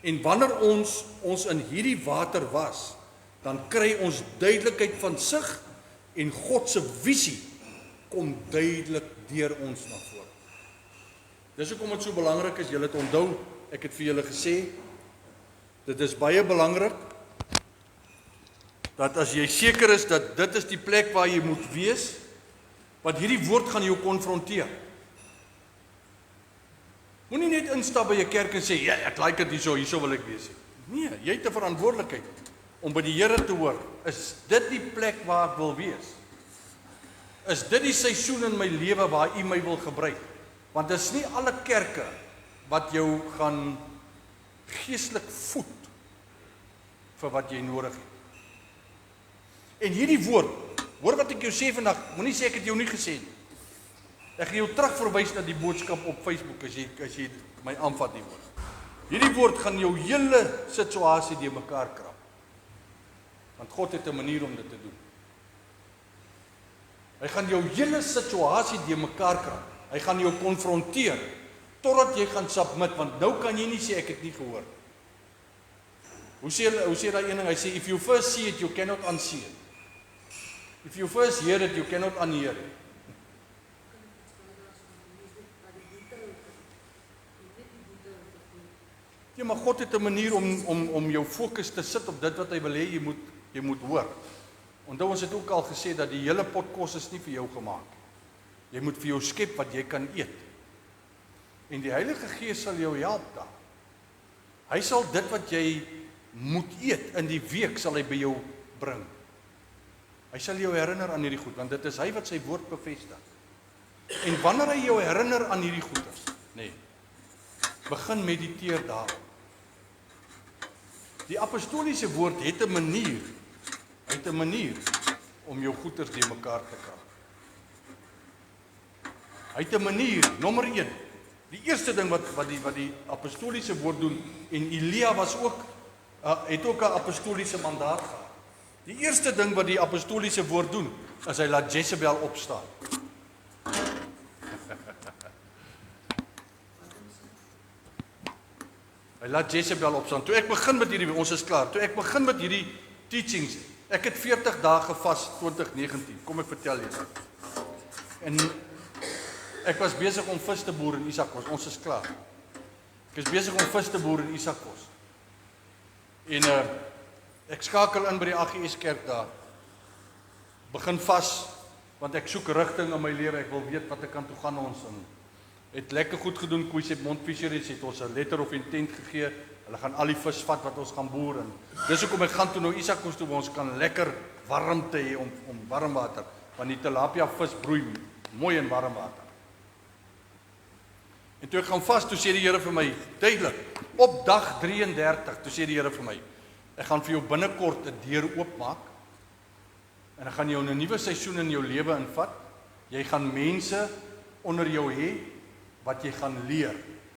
En wanneer ons in hierdie water was, dan kry ons duidelikheid van sig en God se visie kom duidelik deur ons na vore. Dis hoekom dit so belangrik is, julle het onthou, ek het vir julle gesê, dit is baie belangrik, dat as jy seker is dat dit is die plek waar jy moet wees, want hierdie woord gaan jou konfronteer. Moenie net instap by 'n kerk en sê, ja, ek like dit hierso wil ek wees. Nee, jy het 'n verantwoordelikheid om by die Here te hoor. Is dit die plek waar ek wil wees? Is dit die seisoen in my lewe waar U my wil gebruik? Want dit is nie alle kerke wat jou gaan geestelik voed vir wat jy nodig het. En hierdie woord, hoor wat ek jou sê vandag, moenie sê ek het jou nie gesê nie. Ek gaan jou terugverwys na die boodskap op Facebook as jy my aanvat die woord. Hierdie woord gaan jou hele situasie deur mekaar krap. Want God het 'n manier om dit te doen. Hy gaan jou hele situasie deur mekaar krap. Hy gaan jou konfronteer totdat jy gaan submit, want nou kan jy nie sê ek het nie gehoor. Hoe sê daai een ding? Hy sê if you first see it, you cannot unsee it. If you first hear it, you cannot unhear it. Ja, maar God het 'n manier om jou fokus te sit op dit wat hy wil hê jy moet hoor. Onthou ons het ook al gesê dat die hele pot kos is nie vir jou gemaak. Jy moet vir jou skep wat jy kan eet. En die Heilige Gees sal jou help daar. Hy sal dit wat jy moet eet in die week sal hy by jou bring. Hy sal jou herinner aan hierdie goed, want dit is hy wat sy woord bevestig. En wanneer hy jou herinner aan hierdie goeders, begin mediteer daarop. Die apostoliese woord het 'n manier om jou goeders deur mekaar te krap. Hy het 'n manier, nommer 1. Die eerste ding wat die apostoliese woord doen, en Elia was ook het ook 'n apostoliese mandaat gehad. Die eerste ding wat die apostoliese woord doen, is hy laat Jezebel opstaan. Hy laat Jezebel opstaan. Toe ek begin met hierdie, ons is klaar. Toe ek begin met hierdie teachings, ek het 40 dae gevas 2019. Kom ek vertel julle. En ek was besig om vis te boer in Isakos. Ons is klaar. Ek is besig om vis te boer in Isakos. En ek skakel in by die AGS kerk daar. Begin vas, want ek soek rigting in my lewe. Ek wil weet wat ek kan toe gaan ons in. Het lekker goed gedoen, Koeisep Montfisheries het ons 'n letter of intent gegee. Hulle gaan al die vis vat wat ons gaan boer en dis hoekom ek gaan toe nou Isakos toe waar ons kan lekker warmte hê om warm water, want die tilapia vis broei mooi in warm water. En toe ek gaan vas, toe sê die Here vir my duidelik, op dag 33, toe sê die Here vir my, ek gaan vir jou binnekort 'n deur oopmaak en ek gaan jou in 'n nuwe seisoen in jou lewe invat. Jy gaan mense onder jou hê wat jy gaan leer.